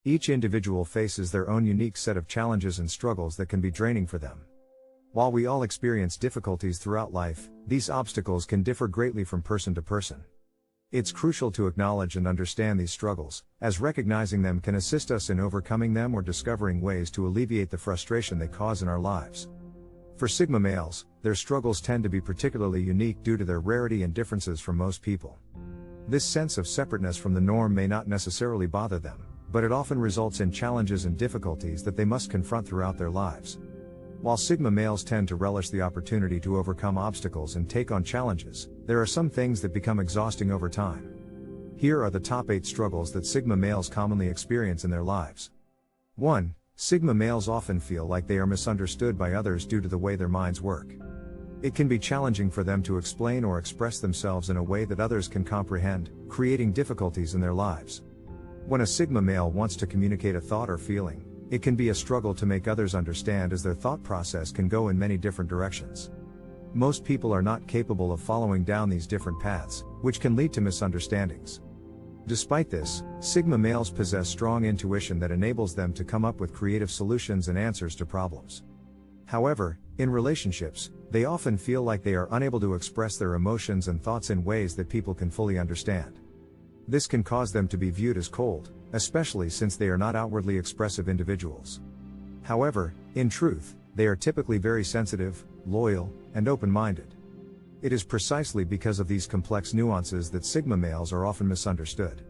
Each individual faces their own unique set of challenges and struggles that can be draining for them. While we all experience difficulties throughout life, these obstacles can differ greatly from person to person. It's crucial to acknowledge and understand these struggles, as recognizing them can assist us in overcoming them or discovering ways to alleviate the frustration they cause in our lives. For Sigma males, their struggles tend to be particularly unique due to their rarity and differences from most people. This sense of separateness from the norm may not necessarily bother them, but it often results in challenges and difficulties that they must confront throughout their lives. While Sigma males tend to relish the opportunity to overcome obstacles and take on challenges, there are some things that become exhausting over time. Here are the top 8 struggles that Sigma males commonly experience in their lives. 1. Sigma males often feel like they are misunderstood by others due to the way their minds work. It can be challenging for them to explain or express themselves in a way that others can comprehend, creating difficulties in their lives. When a Sigma male wants to communicate a thought or feeling, it can be a struggle to make others understand, as their thought process can go in many different directions. Most people are not capable of following down these different paths, which can lead to misunderstandings. Despite this, Sigma males possess strong intuition that enables them to come up with creative solutions and answers to problems. However, in relationships, they often feel like they are unable to express their emotions and thoughts in ways that people can fully understand. This can cause them to be viewed as cold, especially since they are not outwardly expressive individuals. However, in truth, they are typically very sensitive, loyal, and open-minded. It is precisely because of these complex nuances that Sigma males are often misunderstood.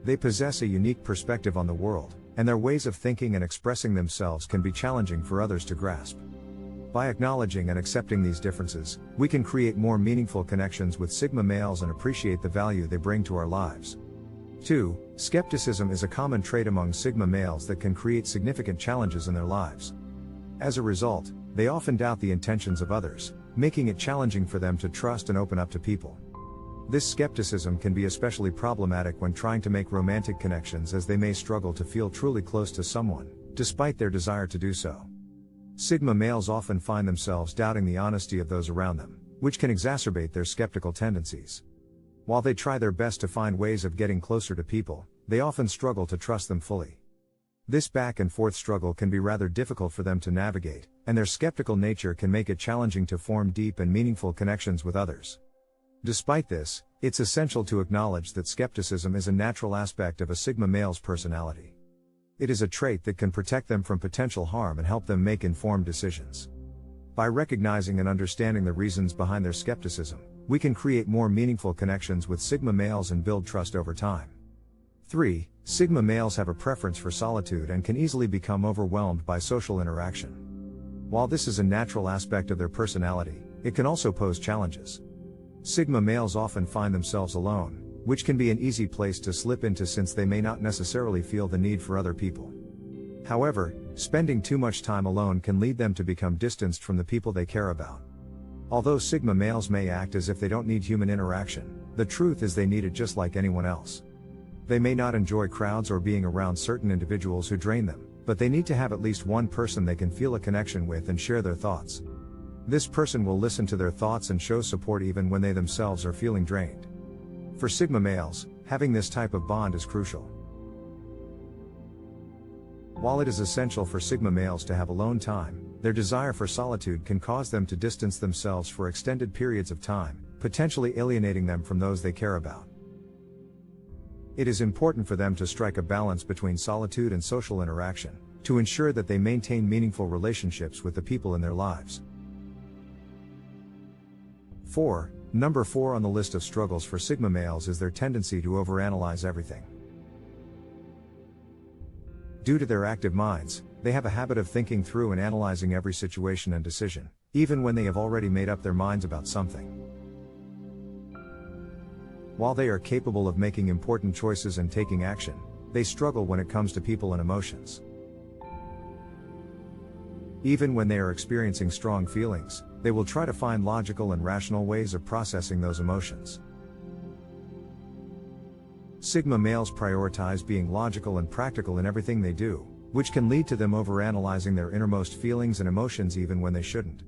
They possess a unique perspective on the world, and their ways of thinking and expressing themselves can be challenging for others to grasp. By acknowledging and accepting these differences, we can create more meaningful connections with Sigma males and appreciate the value they bring to our lives. 2. Skepticism is a common trait among Sigma males that can create significant challenges in their lives. As a result, they often doubt the intentions of others, making it challenging for them to trust and open up to people. This skepticism can be especially problematic when trying to make romantic connections, as they may struggle to feel truly close to someone, despite their desire to do so. Sigma males often find themselves doubting the honesty of those around them, which can exacerbate their skeptical tendencies. While they try their best to find ways of getting closer to people, they often struggle to trust them fully. This back and forth struggle can be rather difficult for them to navigate, and their skeptical nature can make it challenging to form deep and meaningful connections with others. Despite this, it's essential to acknowledge that skepticism is a natural aspect of a Sigma male's personality. It is a trait that can protect them from potential harm and help them make informed decisions. By recognizing and understanding the reasons behind their skepticism, we can create more meaningful connections with Sigma males and build trust over time. 3. Sigma males have a preference for solitude and can easily become overwhelmed by social interaction. While this is a natural aspect of their personality, it can also pose challenges. Sigma males often find themselves alone, which can be an easy place to slip into since they may not necessarily feel the need for other people. However, spending too much time alone can lead them to become distanced from the people they care about. Although Sigma males may act as if they don't need human interaction, the truth is they need it just like anyone else. They may not enjoy crowds or being around certain individuals who drain them, but they need to have at least one person they can feel a connection with and share their thoughts. This person will listen to their thoughts and show support even when they themselves are feeling drained. For Sigma males, having this type of bond is crucial. While it is essential for Sigma males to have alone time, their desire for solitude can cause them to distance themselves for extended periods of time, potentially alienating them from those they care about. It is important for them to strike a balance between solitude and social interaction, to ensure that they maintain meaningful relationships with the people in their lives. 4. Number 4 on the list of struggles for Sigma males is their tendency to overanalyze everything. Due to their active minds, they have a habit of thinking through and analyzing every situation and decision, even when they have already made up their minds about something. While they are capable of making important choices and taking action, they struggle when it comes to people and emotions. Even when they are experiencing strong feelings, they will try to find logical and rational ways of processing those emotions. Sigma males prioritize being logical and practical in everything they do, which can lead to them overanalyzing their innermost feelings and emotions even when they shouldn't.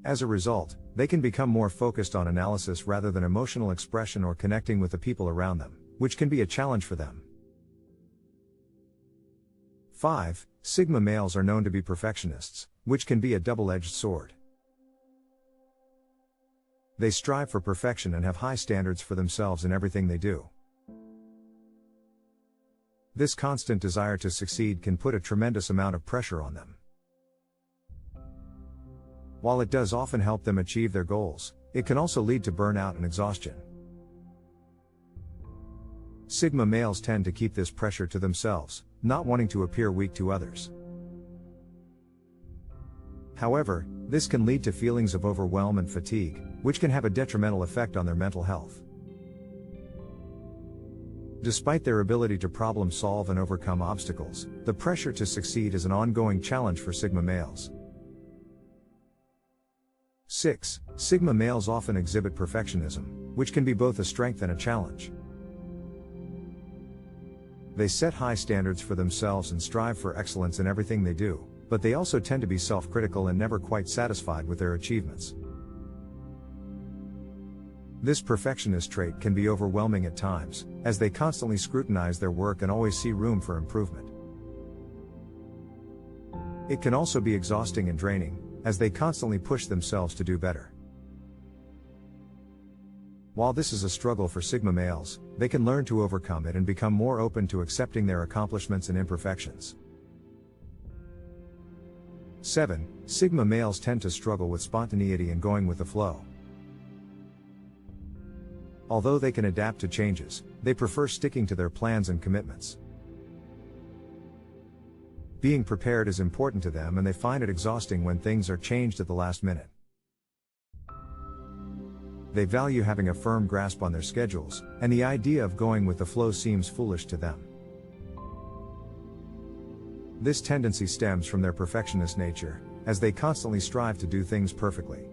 As a result, they can become more focused on analysis rather than emotional expression or connecting with the people around them, which can be a challenge for them. 5. Sigma males are known to be perfectionists, which can be a double-edged sword. They strive for perfection and have high standards for themselves in everything they do. This constant desire to succeed can put a tremendous amount of pressure on them. While it does often help them achieve their goals, it can also lead to burnout and exhaustion. Sigma males tend to keep this pressure to themselves, not wanting to appear weak to others. However, this can lead to feelings of overwhelm and fatigue, which can have a detrimental effect on their mental health. Despite their ability to problem solve and overcome obstacles, the pressure to succeed is an ongoing challenge for Sigma males. 6. Sigma males often exhibit perfectionism, which can be both a strength and a challenge. They set high standards for themselves and strive for excellence in everything they do, but they also tend to be self-critical and never quite satisfied with their achievements. This perfectionist trait can be overwhelming at times, as they constantly scrutinize their work and always see room for improvement. It can also be exhausting and draining, as they constantly push themselves to do better. While this is a struggle for Sigma males, they can learn to overcome it and become more open to accepting their accomplishments and imperfections. 7. Sigma males tend to struggle with spontaneity and going with the flow. Although they can adapt to changes, they prefer sticking to their plans and commitments. Being prepared is important to them and they find it exhausting when things are changed at the last minute. They value having a firm grasp on their schedules, and the idea of going with the flow seems foolish to them. This tendency stems from their perfectionist nature, as they constantly strive to do things perfectly.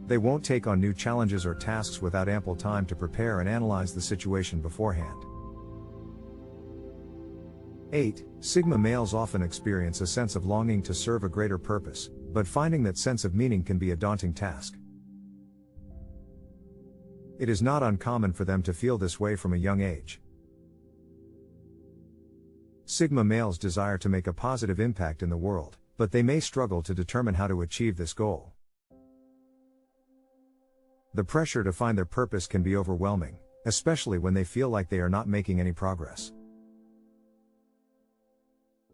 They won't take on new challenges or tasks without ample time to prepare and analyze the situation beforehand. 8. Sigma males often experience a sense of longing to serve a greater purpose, but finding that sense of meaning can be a daunting task. It is not uncommon for them to feel this way from a young age. Sigma males desire to make a positive impact in the world, but they may struggle to determine how to achieve this goal. The pressure to find their purpose can be overwhelming, especially when they feel like they are not making any progress.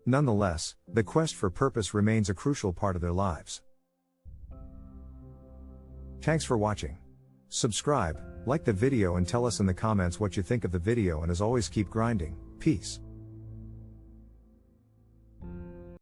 Nonetheless, the quest for purpose remains a crucial part of their lives. Thanks for watching. Subscribe, like the video and tell us in the comments what you think of the video, and as always, keep grinding. Peace.